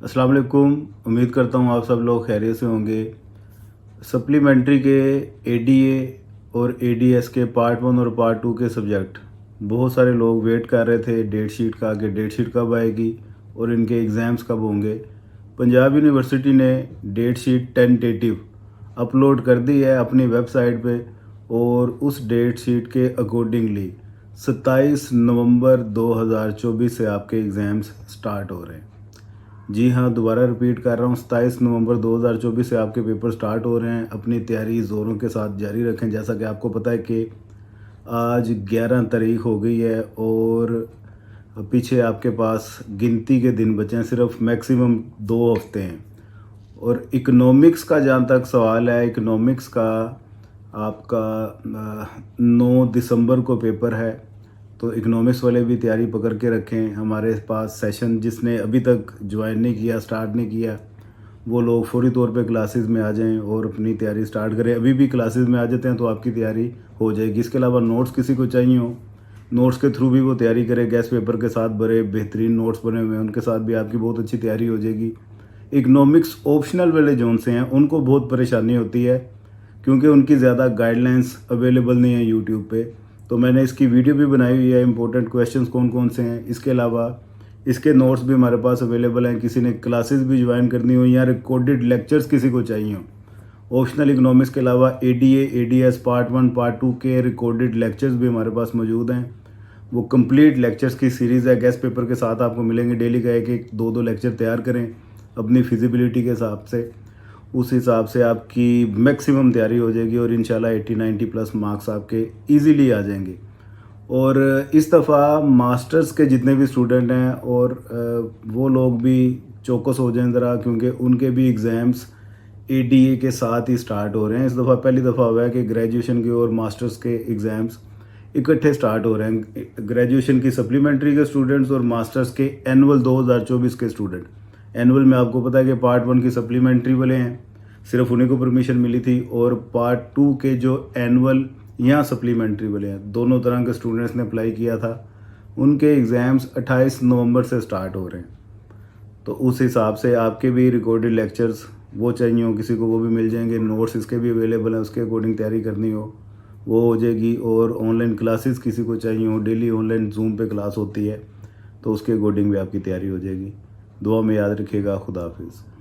अस्सलाम वालेकुम। उम्मीद करता हूँ आप सब लोग खैरियत से होंगे। सप्लीमेंट्री के एडीए और एडीएस के पार्ट 1 और पार्ट 2 के सब्जेक्ट बहुत सारे लोग वेट कर रहे थे डेट शीट का, कि डेट शीट कब आएगी और इनके एग्ज़ाम्स कब होंगे। पंजाब यूनिवर्सिटी ने डेट शीट टेंटेटिव अपलोड कर दी है अपनी वेबसाइट पे, और उस डेट शीट के अकॉर्डिंगली 27 नवंबर 2024 से आपके एग्ज़ाम्स स्टार्ट हो रहे हैं। जी हाँ, दोबारा रिपीट कर रहा हूँ, 27 नवंबर 2024 से आपके पेपर स्टार्ट हो रहे हैं। अपनी तैयारी ज़ोरों के साथ जारी रखें। जैसा कि आपको पता है कि आज 11 तारीख हो गई है और पीछे आपके पास गिनती के दिन बचे हैं, सिर्फ मैक्सिमम 2 हफ्ते हैं। और इकोनॉमिक्स का जहाँ तक सवाल है, इकोनॉमिक्स का आपका 9 दिसंबर को पेपर है, तो इकोनॉमिक्स वाले भी तैयारी पकड़ के रखें। हमारे पास सेशन जिसने अभी तक ज्वाइन नहीं किया, स्टार्ट नहीं किया, वो लोग फौरी तौर पे क्लासेस में आ जाएं और अपनी तैयारी स्टार्ट करें। अभी भी क्लासेस में आ जाते हैं तो आपकी तैयारी हो जाएगी। इसके अलावा नोट्स किसी को चाहिए हो, नोट्स के थ्रू भी वो तैयारी करे। गेस्ट पेपर के साथ बड़े बेहतरीन नोट्स बने हुए हैं, उनके साथ भी आपकी बहुत अच्छी तैयारी हो जाएगी। इकोनॉमिक्स ऑप्शनल वाले जोन से हैं, उनको बहुत परेशानी होती है क्योंकि उनकी ज़्यादा गाइडलाइंस अवेलेबल नहीं है यूट्यूब पे। तो मैंने इसकी वीडियो भी बनाई हुई है, इंपॉर्टेंट क्वेश्चंस कौन कौन से हैं। इसके अलावा इसके नोट्स भी हमारे पास अवेलेबल हैं। किसी ने क्लासेस भी ज्वाइन करनी हो या रिकॉर्डेड लेक्चर्स किसी को चाहिए हो, ऑप्शनल इकोनॉमिक्स के अलावा एडीए एडीएस पार्ट 1 पार्ट 2 के रिकॉर्डेड लेक्चर्स भी हमारे पास मौजूद हैं। वो कंप्लीट लेक्चर्स की सीरीज़ है, गेस्ट पेपर के साथ आपको मिलेंगे। डेली का एक 2 लेक्चर तैयार करें अपनी फिजिबिलिटी के हिसाब से, उस हिसाब से आपकी मैक्सिमम तैयारी हो जाएगी और इंशाल्लाह 80-90 प्लस मार्क्स आपके इजीली आ जाएंगे। और इस दफ़ा मास्टर्स के जितने भी स्टूडेंट हैं और वो लोग भी चौकस हो जाएं ज़रा, क्योंकि उनके भी एग्ज़ाम्स एडीए के साथ ही स्टार्ट हो रहे हैं। इस दफ़ा पहली दफ़ा हुआ है कि ग्रेजुएशन के और मास्टर्स के एग्ज़ाम्स इकट्ठे स्टार्ट हो रहे हैं। ग्रेजुएशन की सप्लीमेंट्री के स्टूडेंट्स और मास्टर्स के एनुअल 2024 के स्टूडेंट। एनुअल में आपको पता है कि पार्ट 1 की सप्लीमेंट्री वाले हैं, सिर्फ उन्हीं को परमिशन मिली थी, और पार्ट 2 के जो एनुअल या सप्लीमेंट्री वाले हैं, दोनों तरह के स्टूडेंट्स ने अप्लाई किया था। उनके एग्ज़ाम्स 28 नवंबर से स्टार्ट हो रहे हैं। तो उस हिसाब से आपके भी रिकॉर्डेड लेक्चर्स वो चाहिए हो किसी को, वो भी मिल जाएंगे। नोट्स इसके भी अवेलेबल हैं, उसके अकॉर्डिंग तैयारी करनी हो वो हो जाएगी। और ऑनलाइन क्लासेस किसी को चाहिए हो, डेली ऑनलाइन जूम पे क्लास होती है, तो उसके अकॉर्डिंग भी आपकी तैयारी हो जाएगी। दुआ में याद रखिएगा। खुदा हाफिज़।